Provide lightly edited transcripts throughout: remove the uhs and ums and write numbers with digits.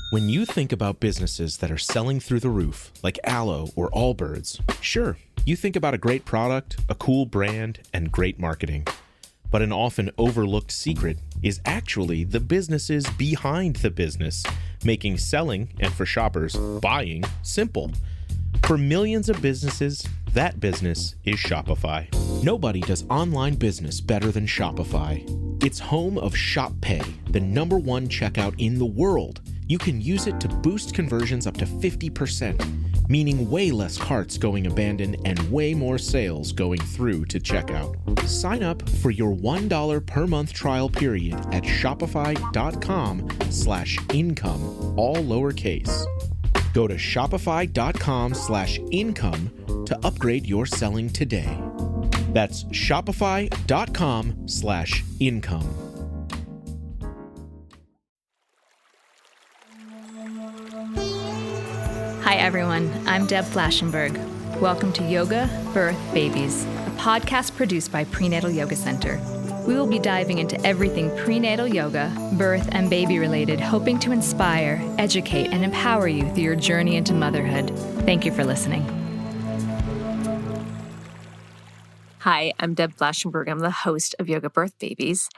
When you think about businesses that are selling through the roof, like Aloe or Allbirds, sure, you think about a great product, a cool brand, and great marketing. But an often overlooked secret is actually the businesses behind the business, making selling, and for shoppers, buying, simple. For millions of businesses, that business is Shopify. Nobody does online business better than Shopify. It's home of Shop Pay, the #1 checkout in the world. You can use it to boost conversions up to 50%, meaning way less carts going abandoned and way more sales going through to checkout. Sign up for your $1 per month trial period at shopify.com/income, all lowercase. Go to shopify.com/income to upgrade your selling today. That's shopify.com/income. Hi everyone, I'm Deb Flashenberg. Welcome to Yoga, Birth, Babies, a podcast produced by Prenatal Yoga Center. We will be diving into everything prenatal yoga, birth, and baby related, hoping to inspire, educate, and empower you through your journey into motherhood. Thank you for listening. Hi, I'm Deb Flashenberg. I'm the host of Yoga Birth Babies.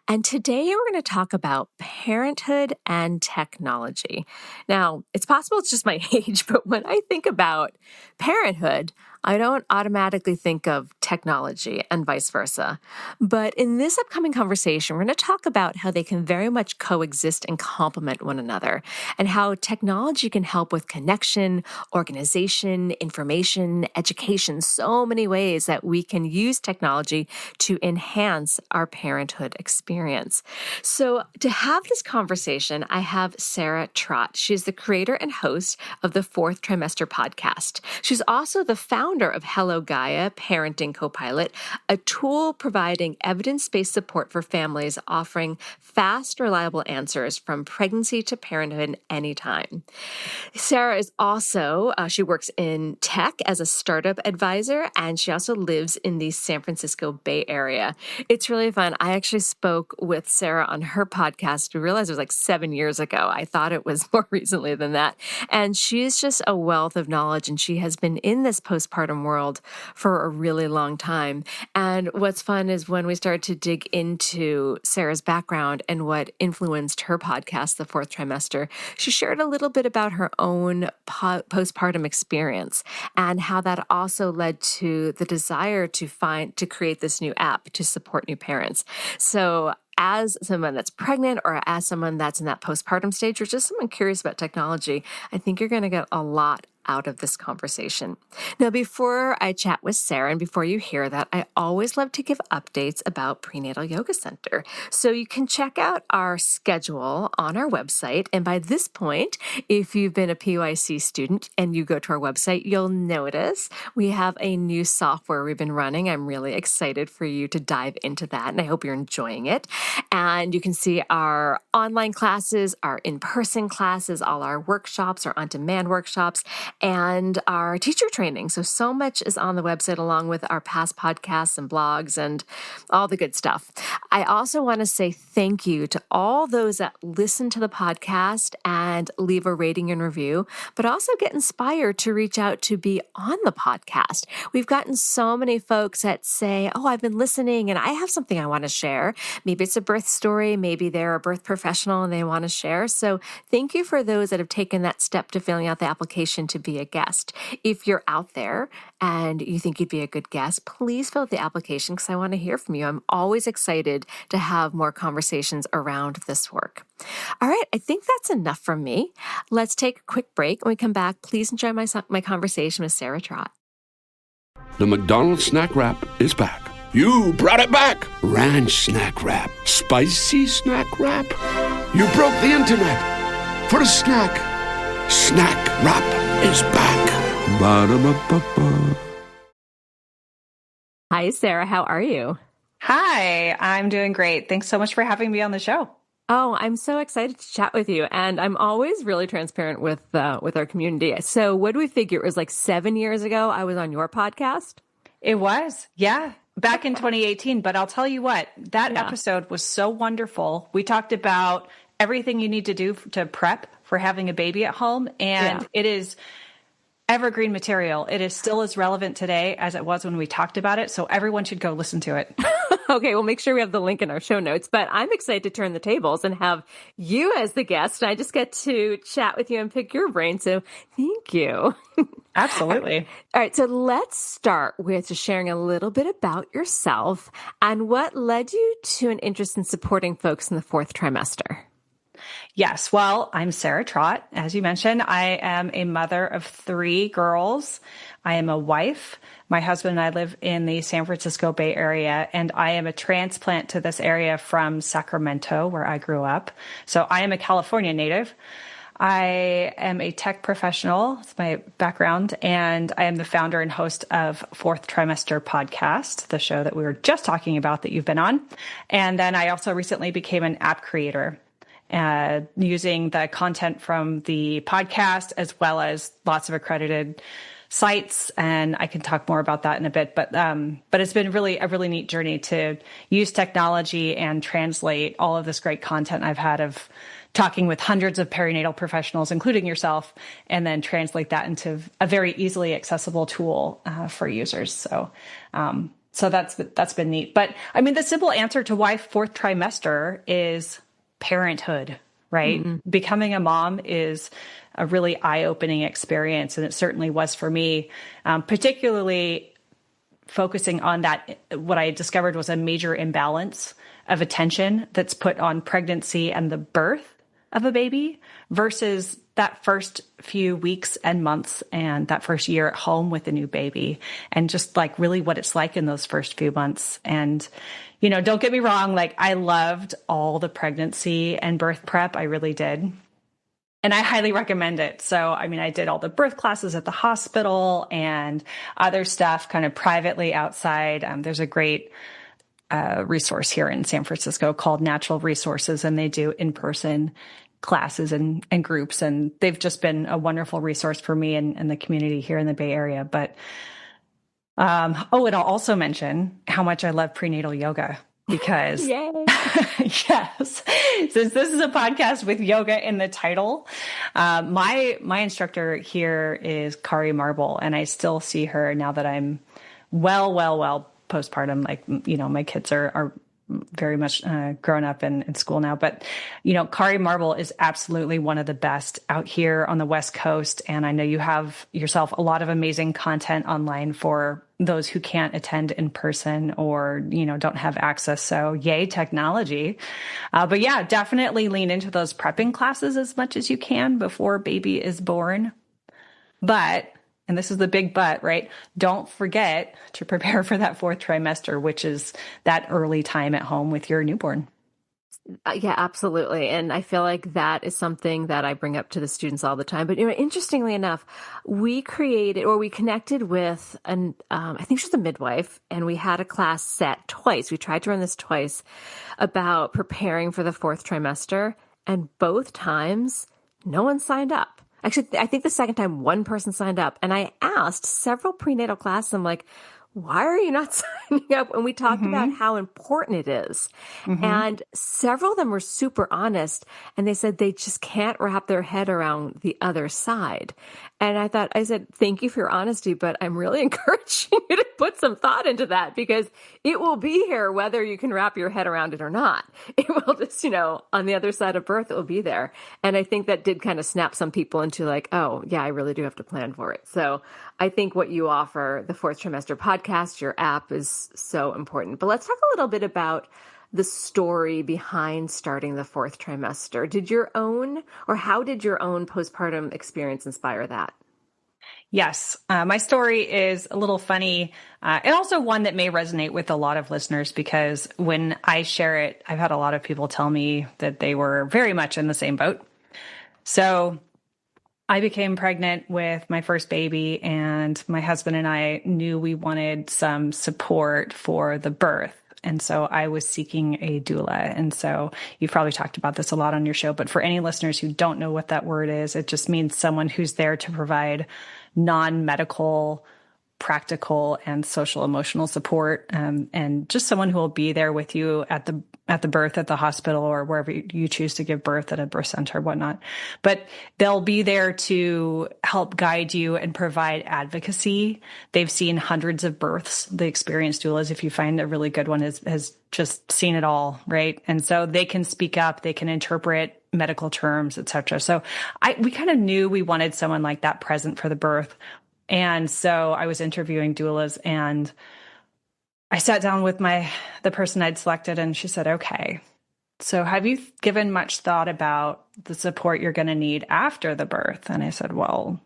And today we're going to talk about parenthood and technology. Now, it's possible it's just my age, but when I think about parenthood, I don't automatically think of technology and vice versa. But in this upcoming conversation, we're going to talk about how they can very much coexist and complement one another, and how technology can help with connection, organization, information, education, so many ways that we can use technology to enhance our parenthood experience. So to have this conversation, I have Sarah Trott. She's the creator and host of the Fourth Trimester Podcast. She's also the founder of HelloGaia Parenting Copilot, a tool providing evidence-based support for families, offering fast, reliable answers from pregnancy to parenthood anytime. Sarah is also, she works in tech as a startup advisor, and she also lives in the San Francisco Bay Area. It's really fun. I actually spoke with Sarah on her podcast. We realized it was like 7 years ago. I thought it was more recently than that. And she's just a wealth of knowledge, and she has been in this postpartum world for a really long time. And what's fun is when we started to dig into Sarah's background and what influenced her podcast, The Fourth Trimester, she shared a little bit about her own postpartum experience and how that also led to the desire to create this new app to support new parents. So as someone that's pregnant or as someone that's in that postpartum stage or just someone curious about technology, I think you're going to get a lot out of this conversation. Now, before I chat with Sarah and before you hear that, I always love to give updates about Prenatal Yoga Center. So you can check out our schedule on our website. And by this point, if you've been a PYC student and you go to our website, you'll notice we have a new software we've been running. I'm really excited for you to dive into that, and I hope you're enjoying it. And you can see our online classes, our in-person classes, all our workshops, our on-demand workshops, and our teacher training. So much is on the website along with our past podcasts and blogs and all the good stuff. I also want to say thank you to all those that listen to the podcast and leave a rating and review, but also get inspired to reach out to be on the podcast. We've gotten so many folks that say, oh, I've been listening and I have something I want to share. Maybe it's a birth story. Maybe they're a birth professional and they want to share. So thank you for those that have taken that step to filling out the application to be a guest. If you're out there and you think you'd be a good guest, please fill out the application because I want to hear from you. I'm always excited to have more conversations around this work. All right, I think that's enough from me. Let's take a quick break. When we come back, please enjoy my conversation with Sarah Trott. The McDonald's snack wrap is back. You brought it back. Ranch snack wrap. Spicy snack wrap. You broke the internet for a snack. Snack wrap is back. Ba-da-ba-ba-ba. Hi, Sarah. How are you? Hi, I'm doing great. Thanks so much for having me on the show. Oh, I'm so excited to chat with you. And I'm always really transparent with our community. So what do we figure? It was like 7 years ago I was on your podcast? It was, yeah. Back in 2018. But I'll tell you what, that episode was so wonderful. We talked about everything you need to do to prep for having a baby at home. And it is evergreen material. It is still as relevant today as it was when we talked about it. So everyone should go listen to it. Okay, we'll make sure we have the link in our show notes. But I'm excited to turn the tables and have you as the guest. And I just get to chat with you and pick your brain. So thank you. Absolutely. All right, so let's start with just sharing a little bit about yourself and what led you to an interest in supporting folks in the fourth trimester. Yes. Well, I'm Sarah Trott. As you mentioned, I am a mother of 3 girls. I am a wife. My husband and I live in the San Francisco Bay Area, and I am a transplant to this area from Sacramento, where I grew up. So I am a California native. I am a tech professional. It's my background. And I am the founder and host of Fourth Trimester Podcast, the show that we were just talking about that you've been on. And then I also recently became an app creator, using the content from the podcast as well as lots of accredited sites. And I can talk more about that in a bit, but it's been really a really neat journey to use technology and translate all of this great content I've had of talking with hundreds of perinatal professionals, including yourself, and then translate that into a very easily accessible tool for users. So that's been neat. But I mean, the simple answer to why fourth trimester is parenthood, right? Mm-hmm. Becoming a mom is a really eye-opening experience. And it certainly was for me, particularly focusing on that. What I discovered was a major imbalance of attention that's put on pregnancy and the birth of a baby versus that first few weeks and months and that first year at home with a new baby, and just like really what it's like in those first few months. And, you know, don't get me wrong, like I loved all the pregnancy and birth prep. I really did. And I highly recommend it. So, I mean, I did all the birth classes at the hospital and other stuff kind of privately outside. There's a great resource here in San Francisco called Natural Resources, and they do in-person classes and groups. And they've just been a wonderful resource for me and the community here in the Bay Area. But, and I'll also mention how much I love prenatal yoga because yes, since this is a podcast with yoga in the title, my instructor here is Kari Marble, and I still see her now that I'm well postpartum. Like, you know, my kids are very much grown up and in school now. But, you know, Kari Marble is absolutely one of the best out here on the West Coast. And I know you have yourself a lot of amazing content online for those who can't attend in person or, you know, don't have access. So yay, technology. But yeah, definitely lean into those prepping classes as much as you can before baby is born. But, and this is the big but, right? Don't forget to prepare for that fourth trimester, which is that early time at home with your newborn. Yeah, absolutely. And I feel like that is something that I bring up to the students all the time. But, you know, interestingly enough, we connected with I think she's a midwife, and we had a class set twice. We tried to run this twice about preparing for the fourth trimester. And both times, no one signed up. Actually, I think the second time one person signed up, and I asked several prenatal classes, I'm like, why are you not signing up? And we talked about how important it is. And several of them were super honest, and they said they just can't wrap their head around the other side. And I said, thank you for your honesty, but I'm really encouraging you to put some thought into that, because it will be here whether you can wrap your head around it or not. It will just, you know, on the other side of birth, it will be there. And I think that did kind of snap some people into like, oh yeah, I really do have to plan for it. So I think what you offer, the Fourth Trimester Podcast, your app, is so important. But let's talk a little bit about the story behind starting the fourth trimester. How did your own postpartum experience inspire that? Yes. My story is a little funny, and also one that may resonate with a lot of listeners, because when I share it, I've had a lot of people tell me that they were very much in the same boat. So I became pregnant with my first baby, and my husband and I knew we wanted some support for the birth. And so I was seeking a doula. And so you've probably talked about this a lot on your show, but for any listeners who don't know what that word is, it just means someone who's there to provide non-medical practical and social emotional support, and just someone who will be there with you at the birth at the hospital or wherever you choose to give birth, at a birth center, whatnot. But they'll be there to help guide you and provide advocacy. They've seen hundreds of births. The experienced doulas, if you find a really good one, has just seen it all, right? And so they can speak up, they can interpret medical terms, et cetera. So we kind of knew we wanted someone like that present for the birth. And so I was interviewing doulas, and I sat down with the person I'd selected, and she said, okay, so have you given much thought about the support you're going to need after the birth? And I said, well,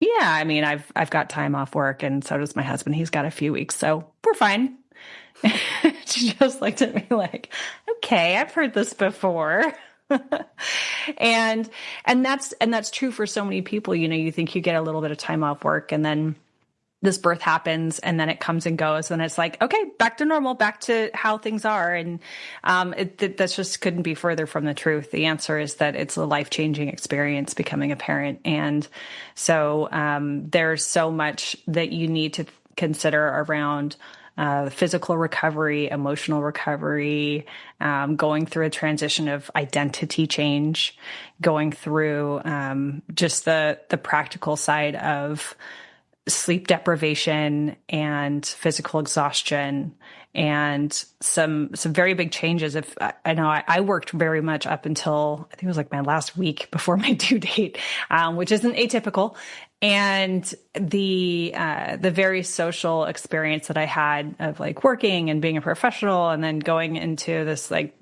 yeah, I mean, I've got time off work, and so does my husband. He's got a few weeks, so we're fine. She just looked at me like, okay, I've heard this before. and that's true for so many people. You think you get a little bit of time off work, and then this birth happens, and then it comes and goes, and it's like, okay, back to normal, back to how things are. And that just couldn't be further from the truth. The answer is that it's a life-changing experience becoming a parent. And so there's so much that you need to consider around physical recovery, emotional recovery, going through a transition of identity change, going through just the practical side of sleep deprivation and physical exhaustion, and some very big changes. I know I worked very much up until, I think it was like my last week before my due date, which isn't atypical. And the very social experience that I had of like working and being a professional, and then going into this like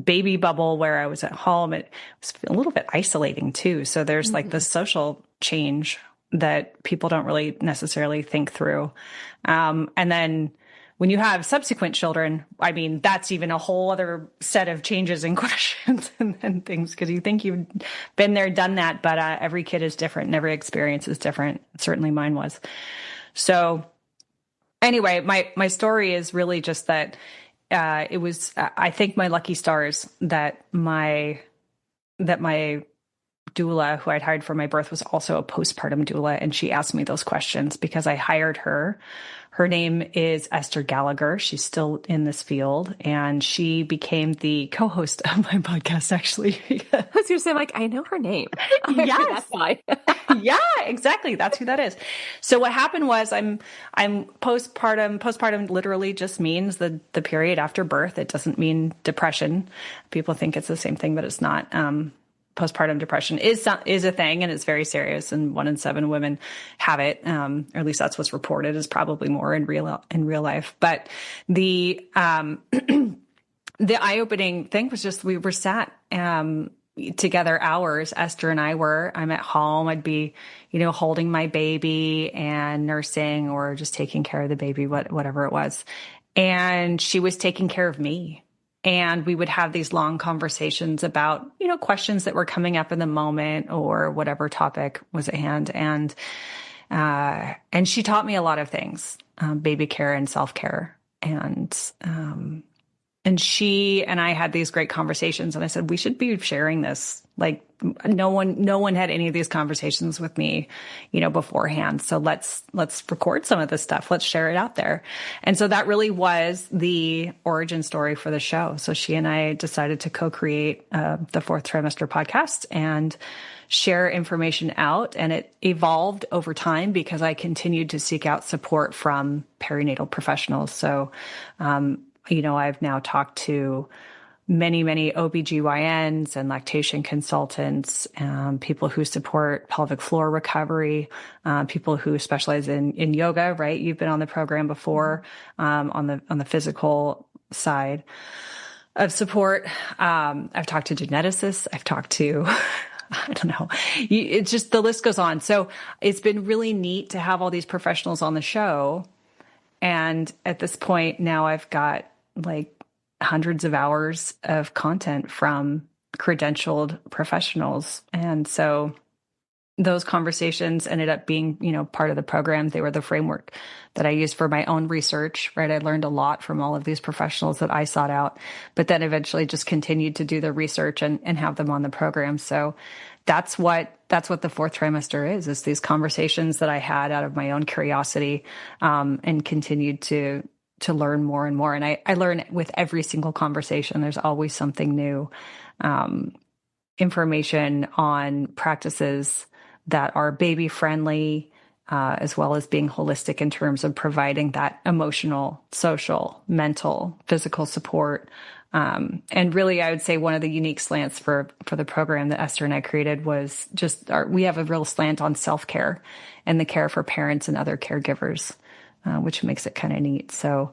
baby bubble where I was at home, it was a little bit isolating too. So there's like the social change that people don't really necessarily think through. And then when you have subsequent children, I mean, that's even a whole other set of changes and questions and things, because you think you've been there, done that, but every kid is different and every experience is different. Certainly mine was. So anyway, my story is really just that it was, I think, my lucky stars that my doula who I'd hired for my birth was also a postpartum doula. And she asked me those questions because I hired her. Her name is Esther Gallagher. She's still in this field, and she became the co-host of my podcast, actually. I was going to say, like, I know her name. Yes. That's why. Yeah, exactly. That's who that is. So what happened was I'm postpartum. Postpartum literally just means the period after birth. It doesn't mean depression. People think it's the same thing, but it's not. Postpartum depression is a thing, and it's very serious, and 1 in 7 women have it. Or at least that's what's reported, is probably more in real life. But the the eye-opening thing was just, we were sat together hours. Esther and I were. I'm at home. I'd be, holding my baby and nursing, or just taking care of the baby, whatever it was. And she was taking care of me. And we would have these long conversations about, questions that were coming up in the moment, or whatever topic was at hand. And she taught me a lot of things, baby care and self-care. And she and I had these great conversations, and I said, we should be sharing this. Like, no one had any of these conversations with me, beforehand. So let's record some of this stuff. Let's share it out there. And so that really was the origin story for the show. So she and I decided to co-create the Fourth Trimester Podcast and share information out. And it evolved over time because I continued to seek out support from perinatal professionals. So, I've now talked to many OBGYNs and lactation consultants, people who support pelvic floor recovery, people who specialize in yoga, right? You've been on the program before, on the physical side of support. I've talked to geneticists. I've talked to, I don't know, it's just, the list goes on. So it's been really neat to have all these professionals on the show. And at this point now I've got like hundreds of hours of content from credentialed professionals. And so those conversations ended up being, part of the program. They were the framework that I used for my own research, right? I learned a lot from all of these professionals that I sought out, but then eventually just continued to do the research and have them on the program. So that's what the fourth trimester is these conversations that I had out of my own curiosity, and continued to learn more and more. And I learn with every single conversation. There's always something new, information on practices that are baby friendly, as well as being holistic in terms of providing that emotional, social, mental, physical support. And really, I would say one of the unique slants for the program that Esther and I created was just we have a real slant on self-care and the care for parents and other caregivers, which makes it kind of neat. So,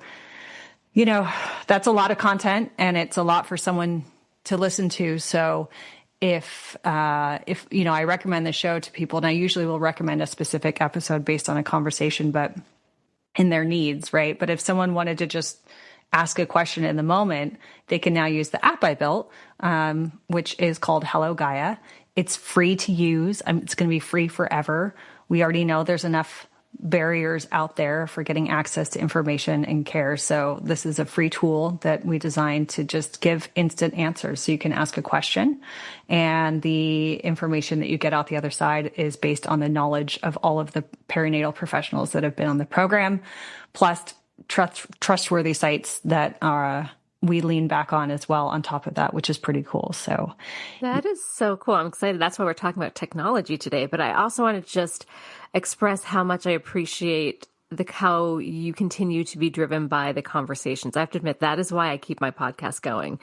that's a lot of content, and it's a lot for someone to listen to. So if I recommend the show to people, and I usually will recommend a specific episode based on a conversation, but in their needs, right? But if someone wanted to just ask a question in the moment, they can now use the app I built, which is called HelloGaia. It's free to use. It's going to be free forever. We already know there's enough barriers out there for getting access to information and care. So this is a free tool that we designed to just give instant answers. So you can ask a question, and the information that you get out the other side is based on the knowledge of all of the perinatal professionals that have been on the program, plus trustworthy sites that we lean back on as well on top of that, which is pretty cool. So that is so cool. I'm excited. That's why we're talking about technology today. But I also want to just express how much I appreciate how you continue to be driven by the conversations. I have to admit, that is why I keep my podcast going,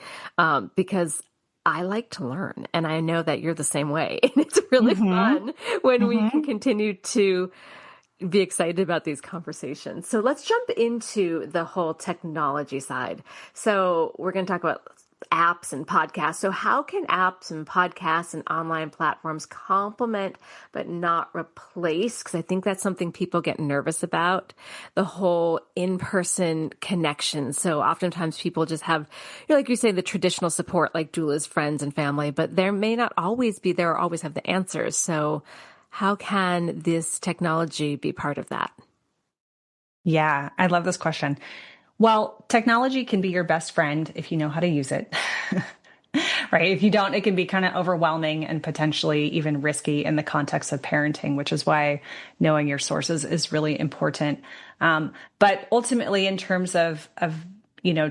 because I like to learn, and I know that you're the same way. And it's really fun when we can continue to be excited about these conversations. So let's jump into the whole technology side. So we're going to talk about apps and podcasts. So how can apps and podcasts and online platforms complement but not replace? Because I think that's something people get nervous about, the whole in-person connection. So oftentimes people just have, like you say, the traditional support like doulas, friends, and family, but there may not always be there or always have the answers. So how can this technology be part of that? Yeah, I love this question. Well, technology can be your best friend if you know how to use it, right? If you don't, it can be kind of overwhelming and potentially even risky in the context of parenting, which is why knowing your sources is really important. But ultimately, in terms of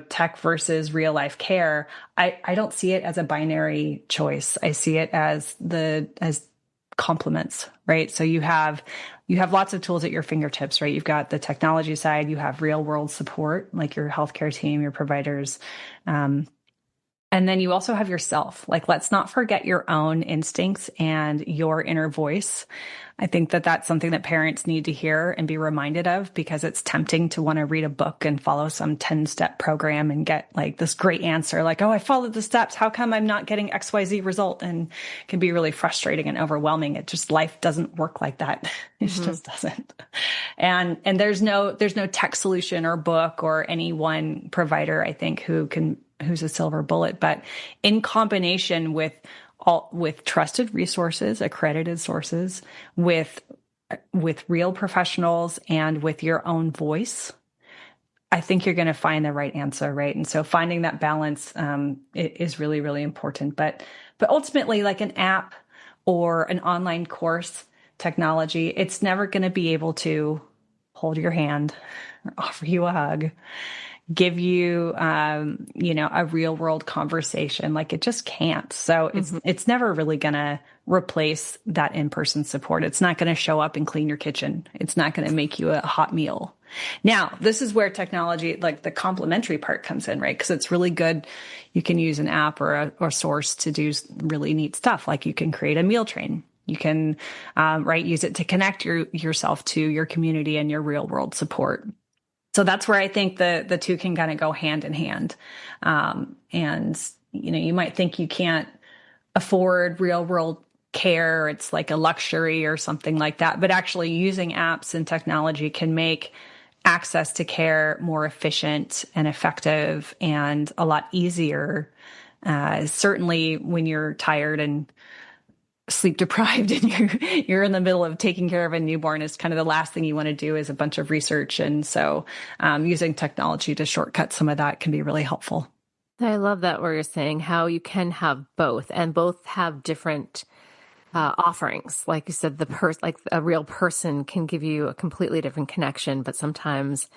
tech versus real life care, I don't see it as a binary choice. I see it as complements, right? So you have lots of tools at your fingertips, right? You've got the technology side, you have real world support, like your healthcare team, your providers. And then you also have yourself. Like, let's not forget your own instincts and your inner voice. I think that that's something that parents need to hear and be reminded of, because it's tempting to want to read a book and follow some 10-step program and get like this great answer. Like, oh, I followed the steps. How come I'm not getting XYZ result? And it can be really frustrating and overwhelming. Life doesn't work like that. It just doesn't. And there's no tech solution or book or any one provider, I think, who's a silver bullet, but in combination with trusted resources, accredited sources, with real professionals, and with your own voice, I think you're going to find the right answer, right? And so finding that balance is really, really important. But ultimately, like an app or an online course technology, it's never going to be able to hold your hand or offer you a hug, give you, a real world conversation. Like, it just can't. So it's never really going to replace that in-person support. It's not going to show up and clean your kitchen. It's not going to make you a hot meal. Now, this is where technology, like the complementary part, comes in, right? Because it's really good. You can use an app or a source to do really neat stuff. Like, you can create a meal train. You can, use it to connect yourself to your community and your real world support. So that's where I think the two can kind of go hand in hand. And, you might think you can't afford real world care. It's like a luxury or something like that. But actually, using apps and technology can make access to care more efficient and effective and a lot easier. Certainly when you're tired and sleep deprived and you're in the middle of taking care of a newborn, is kind of the last thing you want to do is a bunch of research. And so using technology to shortcut some of that can be really helpful. I love that where you're saying how you can have both, and both have different offerings. Like you said, like a real person can give you a completely different connection, but sometimes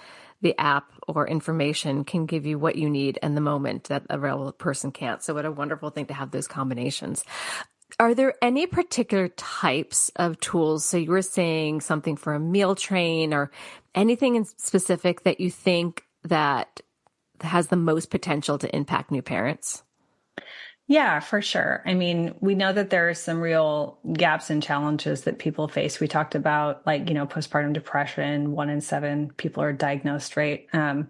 the app or information can give you what you need in the moment that a real person can't. So what a wonderful thing to have those combinations. Are there any particular types of tools? So you were saying something for a meal train or anything in specific that you think that has the most potential to impact new parents? Yeah, for sure. I mean, we know that there are some real gaps and challenges that people face. We talked about postpartum depression. 1 in 7 people are diagnosed, right? And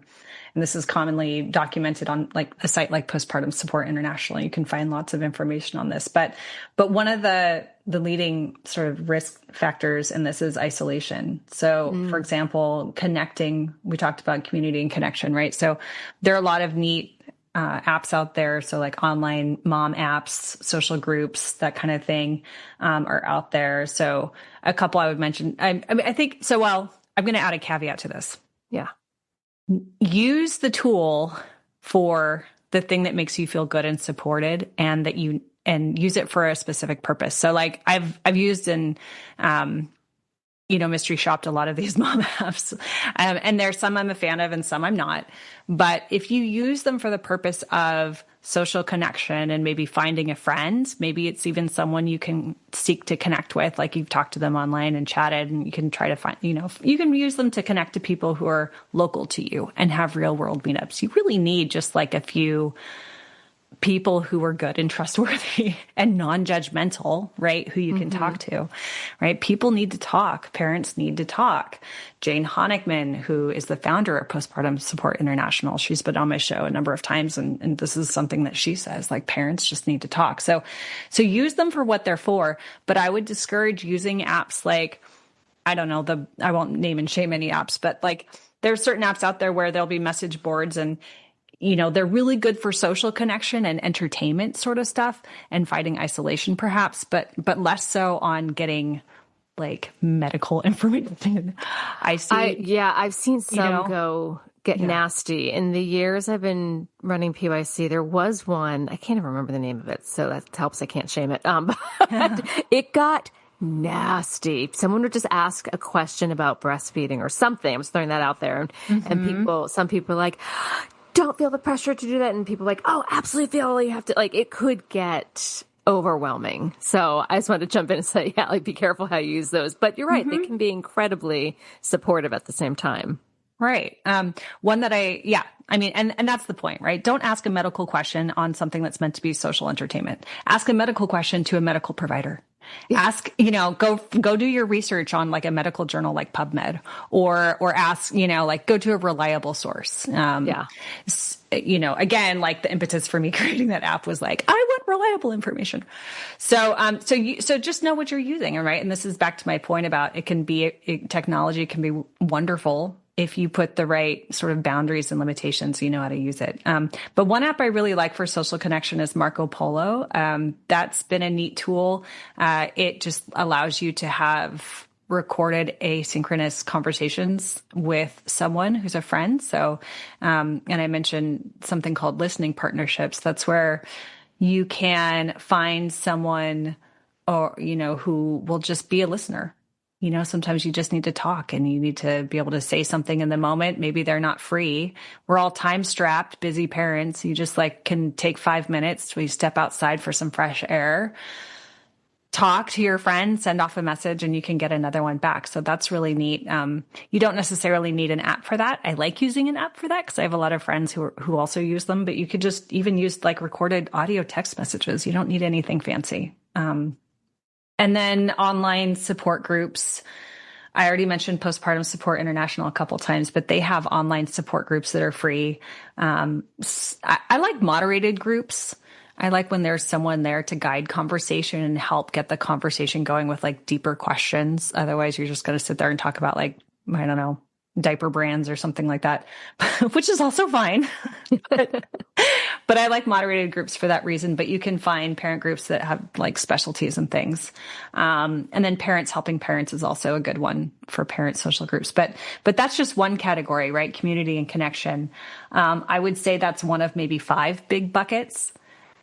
this is commonly documented on like a site like Postpartum Support International. You can find lots of information on this. But one of the leading sort of risk factors in this is isolation. So for example, connecting, we talked about community and connection, right? So there are a lot of neat apps out there. So like online mom apps, social groups, that kind of thing, are out there. So a couple I would mention, I think, so well, I'm going to add a caveat to this. Yeah. Use the tool for the thing that makes you feel good and supported, and use it for a specific purpose. So like I've used mystery shopped a lot of these mom apps. And there's some I'm a fan of and some I'm not. But if you use them for the purpose of social connection and maybe finding a friend, maybe it's even someone you can seek to connect with, like you've talked to them online and chatted, and you can try to find, you can use them to connect to people who are local to you and have real world meetups. You really need just like a few people who are good and trustworthy and non-judgmental, right? Who you can talk to, right? People need to talk. Parents need to talk. Jane Honigman, who is the founder of Postpartum Support International, she's been on my show a number of times. And this is something that she says, like, parents just need to talk. So use them for what they're for, but I would discourage using apps like, I don't know, I won't name and shame any apps, but like there's certain apps out there where there'll be message boards and they're really good for social connection and entertainment sort of stuff and fighting isolation perhaps, but less so on getting like medical information. I've seen some get nasty. In the years I've been running PYC, there was one, I can't even remember the name of it, so that helps. I can't shame it. It got nasty. Someone would just ask a question about breastfeeding or something. I'm just throwing that out there. And some people are like, don't feel the pressure to do that. And people are like, oh, absolutely feel you have to, like, it could get overwhelming. So I just wanted to jump in and say, yeah, like, be careful how you use those. But you're right. They can be incredibly supportive at the same time. Right. One that and that's the point, right? Don't ask a medical question on something that's meant to be social entertainment. Ask a medical question to a medical provider. Yeah. Ask, go do your research on like a medical journal like PubMed, or ask, like go to a reliable source. Again, like the impetus for me creating that app was like, I want reliable information. So just know what you're using. Right. And this is back to my point about technology can be wonderful if you put the right sort of boundaries and limitations, you know how to use it. But one app I really like for social connection is Marco Polo. That's been a neat tool. It just allows you to have recorded asynchronous conversations with someone who's a friend. So, and I mentioned something called listening partnerships. That's where you can find someone who will just be a listener. Sometimes you just need to talk and you need to be able to say something in the moment. Maybe they're not free. We're all time strapped, busy parents. You just can take 5 minutes. We step outside for some fresh air, talk to your friend, send off a message, and you can get another one back. So that's really neat. You don't necessarily need an app for that. I like using an app for that because I have a lot of friends who also use them, but you could just even use recorded audio text messages. You don't need anything fancy. And then online support groups. I already mentioned Postpartum Support International a couple times, but they have online support groups that are free. I like moderated groups. I like when there's someone there to guide conversation and help get the conversation going with deeper questions. Otherwise, you're just going to sit there and talk about diaper brands or something like that, which is also fine. But But I like moderated groups for that reason, but you can find parent groups that have like specialties and things. And then parents helping parents is also a good one for parent social groups. But that's just one category, right? Community and connection. I would say that's one of maybe 5 big buckets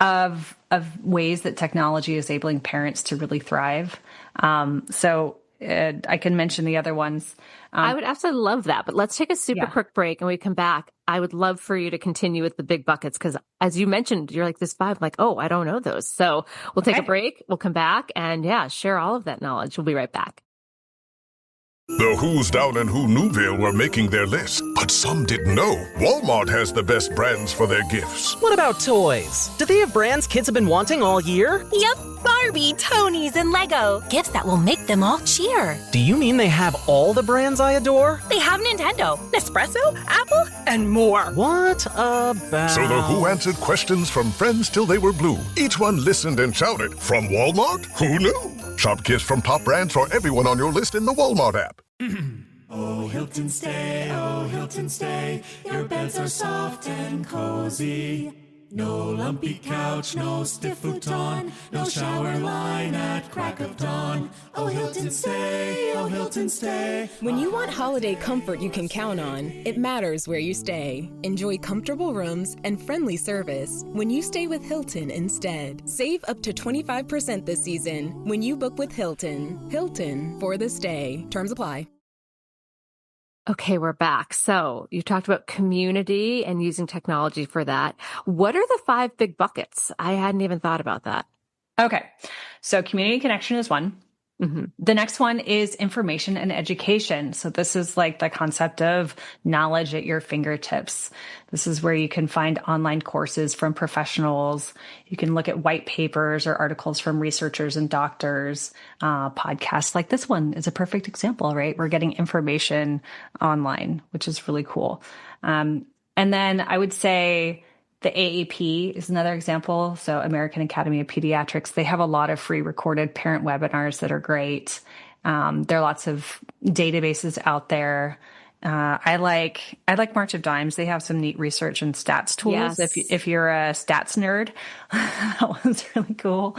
of ways that technology is enabling parents to really thrive. I can mention the other ones. I would absolutely love that, but let's take a super quick break and we come back. I would love for you to continue with the big buckets because as you mentioned, you're like this 5, like, oh, I don't know those. So we'll take a break. We'll come back and share all of that knowledge. We'll be right back. The Who's down in Who Newville were making their list, but some didn't know Walmart has the best brands for their gifts. What about toys? Do they have brands kids have been wanting all year? Yep, Barbie, Tony's, and Lego. Gifts that will make them all cheer. Do you mean they have all the brands I adore? They have Nintendo, Nespresso, Apple, and more. What about... So the Who answered questions from friends till they were blue. Each one listened and shouted, from Walmart? Who knew? Shop gifts from top brands for everyone on your list in the Walmart app. Oh, Hilton stay, your beds are soft and cozy. No lumpy couch, no stiff futon, no shower line at crack of dawn. Oh, Hilton stay. When you want holiday comfort you can count on, it matters where you stay. Enjoy comfortable rooms and friendly service when you stay with Hilton instead. Save up to 25% this season when you book with Hilton. Hilton for the stay. Terms apply. Okay, we're back. So you talked about community and using technology for that. What are the 5 big buckets? I hadn't even thought about that. Okay. So community connection is one. Mm-hmm. The next one is information and education. So this is like the concept of knowledge at your fingertips. This is where you can find online courses from professionals. You can look at white papers or articles from researchers and doctors. Podcasts like this one is a perfect example, right? We're getting information online, which is really cool. And then I would say the AAP is another example. So American Academy of Pediatrics, they have a lot of free recorded parent webinars that are great. There are lots of databases out there. I like March of Dimes. They have some neat research and stats tools. Yes. If you're a stats nerd, that one's really cool.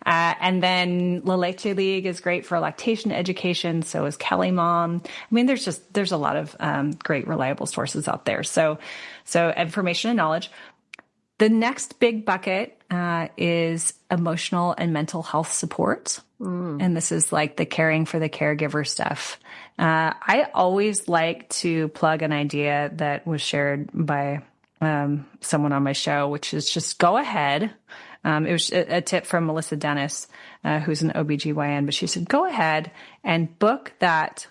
And then La Leche League is great for lactation education. So is Kelly Mom. I mean, there's a lot of great reliable sources out there. So information and knowledge. The next big bucket is emotional and mental health support. And this is like the caring for the caregiver stuff. I always like to plug an idea that was shared by someone on my show, which is just go ahead. It was a tip from Melissa Dennis, who's an OBGYN, but she said, go ahead and book that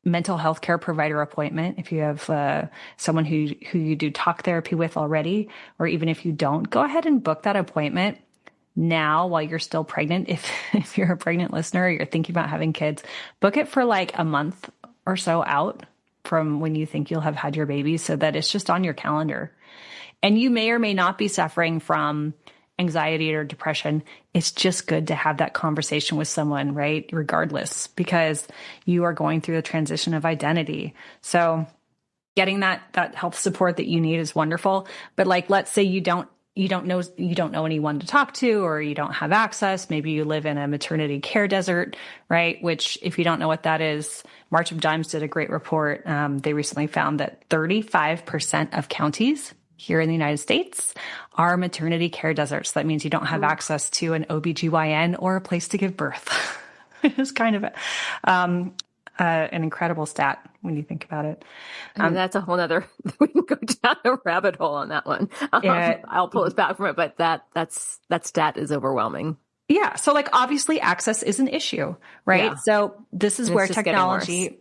mental health care provider appointment. If you have someone who you do talk therapy with already, or even if you don't, go ahead and book that appointment now while you're still pregnant. If you're a pregnant listener or you're thinking about having kids, book it for like a month or so out from when you think you'll have had your baby so that it's just on your calendar. And you may or may not be suffering from anxiety or depression. It's just good to have that conversation with someone, right? Regardless, because you are going through a transition of identity. So getting that health support that you need is wonderful. But like, let's say you don't know anyone to talk to, or you don't have access. Maybe you live in a maternity care desert, right? Which, if you don't know what that is, March of Dimes did a great report. They recently found that 35% of counties here in the United States are maternity care deserts. That means you don't have access to an OBGYN or a place to give birth. It's kind of an incredible stat when you think about it. That's a whole nother, we can go down a rabbit hole on that one. I'll pull us back from it, but that stat is overwhelming. Yeah. So like, obviously access is an issue, right? Yeah. So this is where technology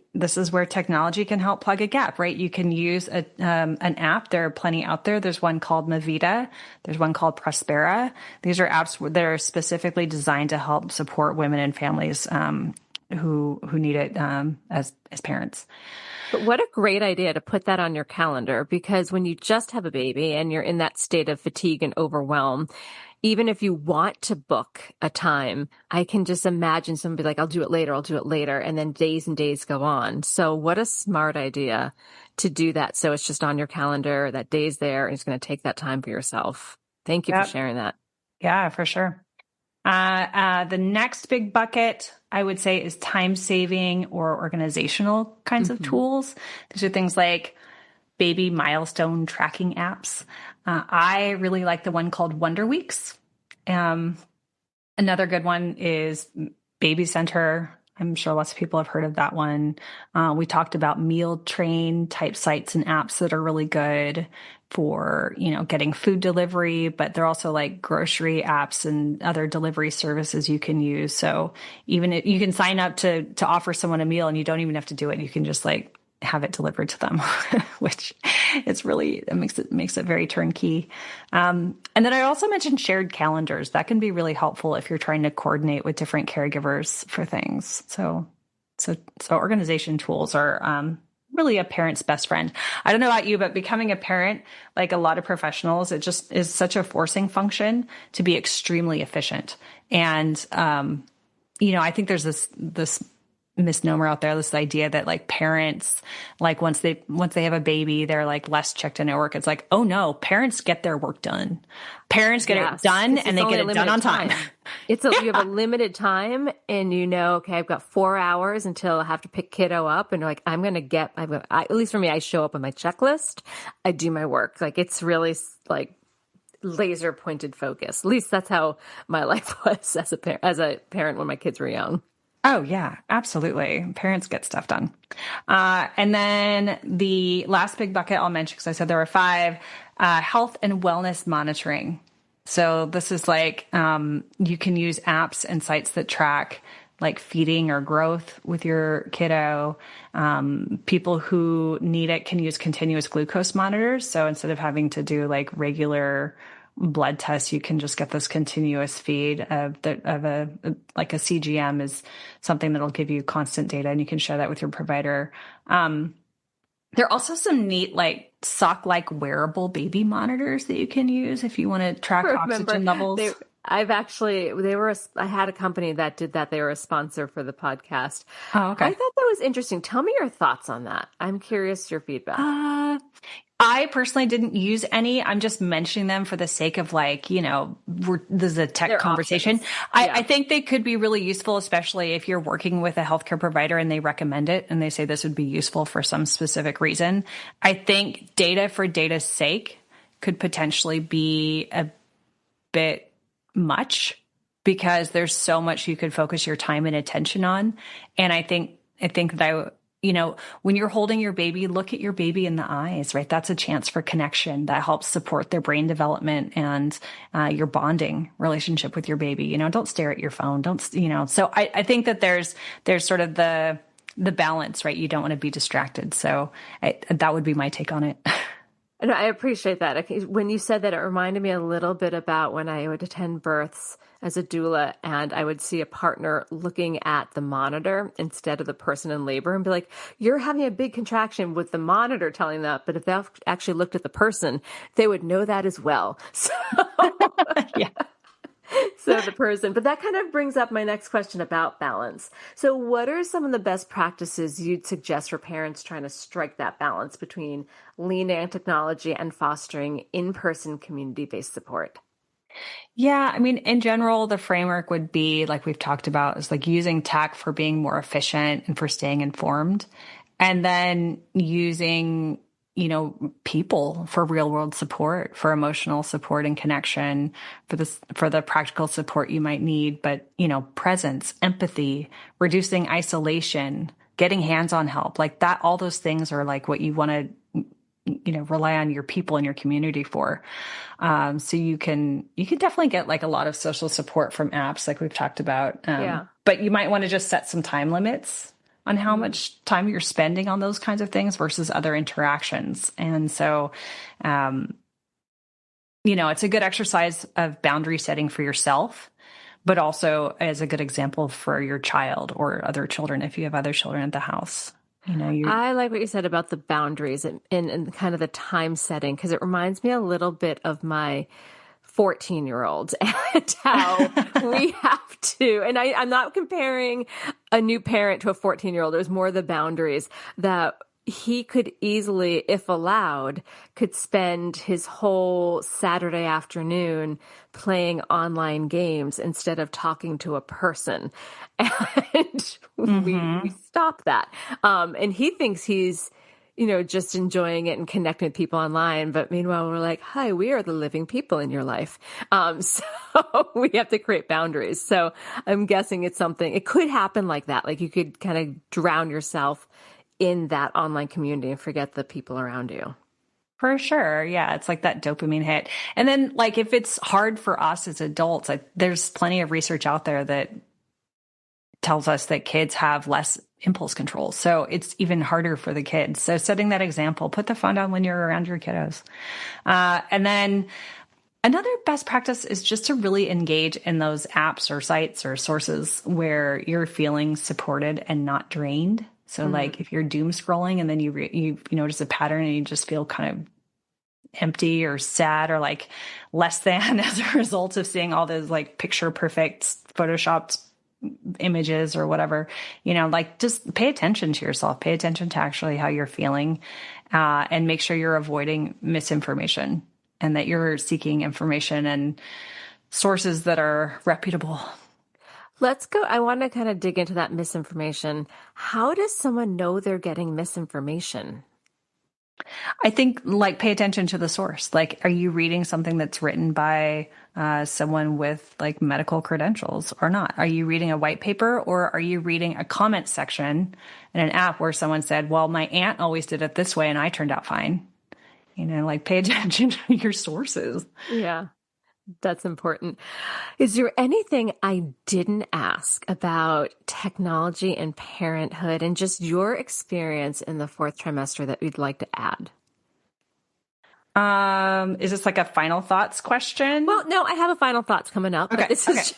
can help plug a gap, right? You can use an app. There are plenty out there. There's one called Mavita. There's one called Prospera. These are apps that are specifically designed to help support women and families, who need it, as parents. But what a great idea to put that on your calendar, because when you just have a baby and you're in that state of fatigue and overwhelm, even if you want to book a time, I can just imagine somebody like, I'll do it later. And then days and days go on. So what a smart idea to do that. So it's just on your calendar, that day's there, and it's going to take that time for yourself. Thank you for sharing that. Yeah, for sure. The next big bucket, I would say, is time saving or organizational kinds of tools. These are things like baby milestone tracking apps. I really like the one called Wonder Weeks. Another good one is Baby Center. I'm sure lots of people have heard of that one. We talked about meal train type sites and apps that are really good for, getting food delivery, but they're also like grocery apps and other delivery services you can use. So even if you can sign up to offer someone a meal and you don't even have to do it, you can just like have it delivered to them, which it makes it very turnkey. And then I also mentioned shared calendars. That can be really helpful if you're trying to coordinate with different caregivers for things. So organization tools are, really a parent's best friend. I don't know about you, but becoming a parent, like a lot of professionals, it just is such a forcing function to be extremely efficient. And, I think there's this misnomer out there, this idea that like parents, like once they have a baby, they're like less checked in at work. It's like, oh no, parents get their work done. Parents get it done and they get it done on time. You have a limited time and okay, I've got 4 hours until I have to pick kiddo up, and you're like, at least for me, I show up with my checklist. I do my work. Like it's really like laser pointed focus. At least that's how my life was as a parent when my kids were young. Oh, yeah, absolutely. Parents get stuff done. And then the last big bucket I'll mention, because I said there were 5, health and wellness monitoring. So this is like you can use apps and sites that track like feeding or growth with your kiddo. People who need it can use continuous glucose monitors. So instead of having to do like regular blood tests, you can just get this continuous feed of a CGM is something that'll give you constant data, and you can share that with your provider. There are also some neat like sock-like wearable baby monitors that you can use if you want to track oxygen levels. I had a company that did that. They were a sponsor for the podcast. Oh, okay. I thought that was interesting. Tell me your thoughts on that. I'm curious your feedback. I personally didn't use any. I'm just mentioning them for the sake of like, this is a tech conversation. I think they could be really useful, especially if you're working with a healthcare provider and they recommend it and they say this would be useful for some specific reason. I think data for data's sake could potentially be a bit much because there's so much you could focus your time and attention on. And I think that when you're holding your baby, look at your baby in the eyes, right? That's a chance for connection that helps support their brain development and your bonding relationship with your baby. Don't stare at your phone. So I think that there's sort of the balance, right? You don't want to be distracted. So that would be my take on it. And I appreciate that. When you said that, it reminded me a little bit about when I would attend births as a doula and I would see a partner looking at the monitor instead of the person in labor and be like, you're having a big contraction with the monitor telling that. But if they actually looked at the person, they would know that as well. So, yeah. So the person, but that kind of brings up my next question about balance. So what are some of the best practices you'd suggest for parents trying to strike that balance between leaning on technology and fostering in-person community-based support? Yeah. I mean, in general, the framework would be like we've talked about is like using tech for being more efficient and for staying informed, and then using people for real world support, for emotional support and connection, for the practical support you might need, but, presence, empathy, reducing isolation, getting hands-on help, like that, all those things are like what you want to, rely on your people in your community for. So you can definitely get like a lot of social support from apps like we've talked about. But you might want to just set some time limits on how much time you're spending on those kinds of things versus other interactions. And so, it's a good exercise of boundary setting for yourself, but also as a good example for your child or other children if you have other children at the house. I like what you said about the boundaries and kind of the time setting, because it reminds me a little bit of my 14-year-olds and how we have to, and I'm not comparing a new parent to a 14-year-old. There's more the boundaries that he could easily, if allowed, could spend his whole Saturday afternoon playing online games instead of talking to a person. And we stop that. And he thinks he's, just enjoying it and connecting with people online. But meanwhile, we're like, hi, we are the living people in your life. So we have to create boundaries. So I'm guessing it could happen like that. Like you could kind of drown yourself in that online community and forget the people around you. For sure. Yeah. It's like that dopamine hit. And then like, if it's hard for us as adults, there's plenty of research out there that tells us that kids have less impulse control. So it's even harder for the kids. So setting that example, put the phone down when you're around your kiddos. And then another best practice is just to really engage in those apps or sites or sources where you're feeling supported and not drained. So like if you're doom scrolling and then you notice a pattern and you just feel kind of empty or sad or like less than as a result of seeing all those like picture perfect photoshopped images or whatever, like just pay attention to yourself, pay attention to actually how you're feeling, and make sure you're avoiding misinformation and that you're seeking information and sources that are reputable. Let's go. I want to kind of dig into that misinformation. How does someone know they're getting misinformation? I think like pay attention to the source. Like, are you reading something that's written by someone with like medical credentials or not? Are you reading a white paper or are you reading a comment section in an app where someone said, well, my aunt always did it this way and I turned out fine? Like pay attention to your sources. Yeah. That's important. Is there anything I didn't ask about technology and parenthood and just your experience in the fourth trimester that you'd like to add? Is this like a final thoughts question? Well, no, I have a final thoughts coming up. Okay. But this is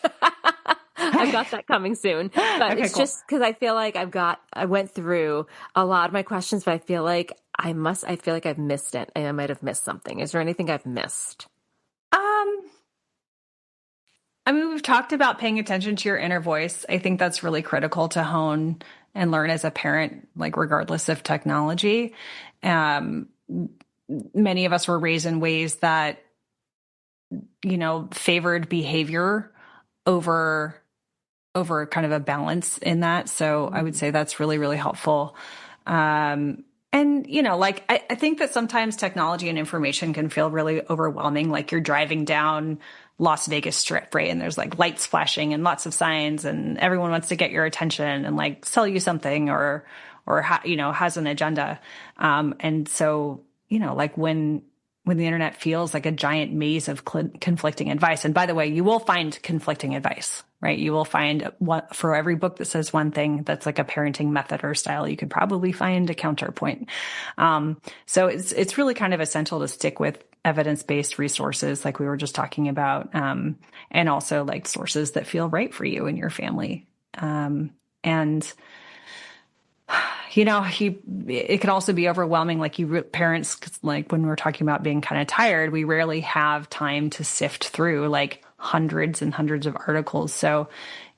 I've got that coming soon. But it's cool. Just because I feel like I went through a lot of my questions, but I feel like I've missed it. And I might have missed something. Is there anything I've missed? We've talked about paying attention to your inner voice. I think that's really critical to hone and learn as a parent, like regardless of technology. Many of us were raised in ways that, favored behavior over kind of a balance in that. So I would say that's really, really helpful. I think that sometimes technology and information can feel really overwhelming. Like you're driving down Las Vegas Strip, right? And there's like lights flashing and lots of signs and everyone wants to get your attention and like sell you something or has an agenda. And so, like when the internet feels like a giant maze of conflicting advice. And by the way, you will find conflicting advice, right? You will find for every book that says one thing that's like a parenting method or style, you could probably find a counterpoint. So it's really kind of essential to stick with evidence-based resources like we were just talking about, and also like sources that feel right for you and your family. It can also be overwhelming. Like parents, like when we're talking about being kind of tired, we rarely have time to sift through like hundreds and hundreds of articles. So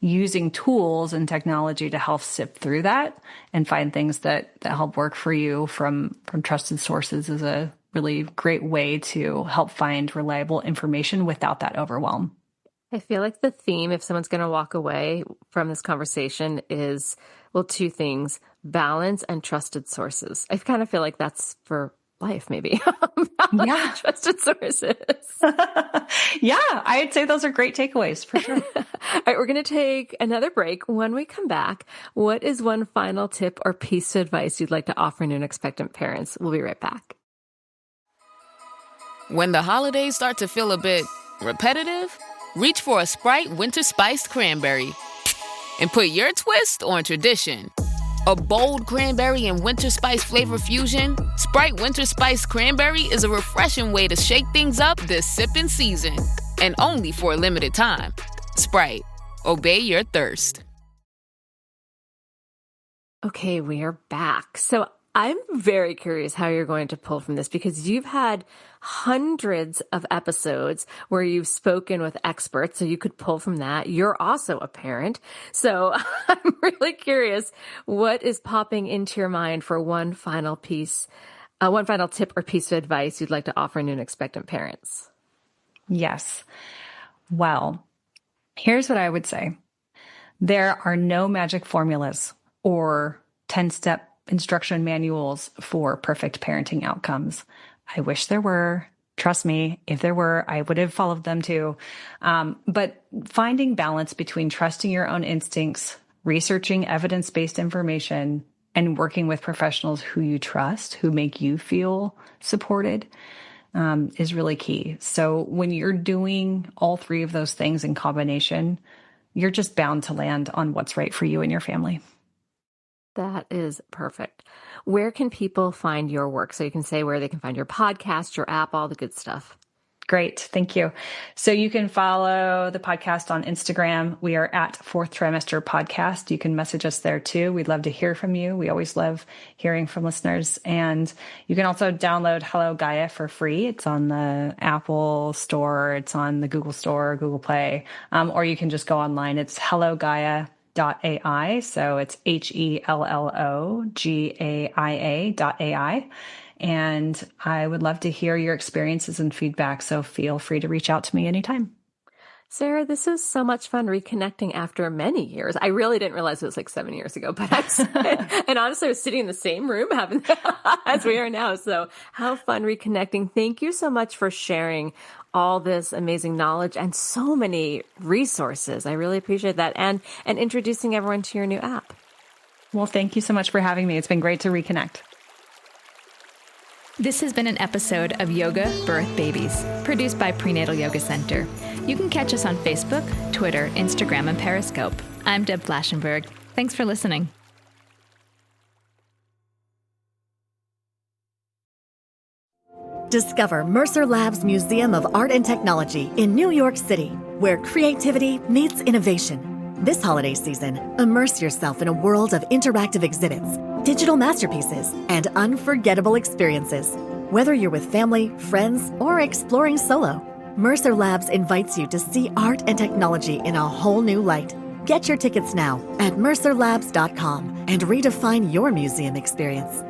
using tools and technology to help sift through that and find things that help work for you from trusted sources is a really great way to help find reliable information without that overwhelm. I feel like the theme, if someone's going to walk away from this conversation, is, well, two things: balance and trusted sources. I kind of feel like that's for life, maybe. Yeah. Trusted sources. Yeah, I'd say those are great takeaways for sure. All right, we're going to take another break. When we come back, what is one final tip or piece of advice you'd like to offer new and expectant parents? We'll be right back. When the holidays start to feel a bit repetitive, reach for a Sprite Winter Spiced Cranberry and put your twist on tradition. A bold cranberry and winter spice flavor fusion, Sprite Winter Spiced Cranberry is a refreshing way to shake things up this sipping season. And only for a limited time. Sprite, obey your thirst. Okay, we are back. So I'm very curious how you're going to pull from this, because you've had hundreds of episodes where you've spoken with experts, so you could pull from that. You're also a parent. So I'm really curious, what is popping into your mind for one final tip or piece of advice you'd like to offer new and expectant parents? Yes. Well, here's what I would say. There are no magic formulas or 10-step instruction manuals for perfect parenting outcomes. I wish there were. Trust me, if there were, I would have followed them too. But finding balance between trusting your own instincts, researching evidence-based information, and working with professionals who you trust, who make you feel supported, is really key. So when you're doing all three of those things in combination, you're just bound to land on what's right for you and your family. That is perfect. Where can people find your work? So you can say where they can find your podcast, your app, all the good stuff. Great. Thank you. So you can follow the podcast on Instagram. We are at Fourth Trimester Podcast. You can message us there too. We'd love to hear from you. We always love hearing from listeners. And you can also download HelloGaia for free. It's on the Apple Store. It's on the Google Store, Google Play. Or you can just go online. It's HelloGaia.ai. So it's HelloGaia.ai. And I would love to hear your experiences and feedback. So feel free to reach out to me anytime. Sarah, this is so much fun reconnecting after many years. I really didn't realize it was like 7 years ago, but and honestly, I was sitting in the same room as we are now. So how fun reconnecting. Thank you so much for sharing all this amazing knowledge and so many resources. I really appreciate that. And introducing everyone to your new app. Well, thank you so much for having me. It's been great to reconnect. This has been an episode of Yoga Birth Babies, produced by Prenatal Yoga Center. You can catch us on Facebook, Twitter, Instagram, and Periscope. I'm Deb Flaschenberg. Thanks for listening. Discover Mercer Labs Museum of Art and Technology in New York City, where creativity meets innovation. This holiday season, immerse yourself in a world of interactive exhibits, digital masterpieces, and unforgettable experiences. Whether you're with family, friends, or exploring solo, Mercer Labs invites you to see art and technology in a whole new light. Get your tickets now at mercerlabs.com and redefine your museum experience.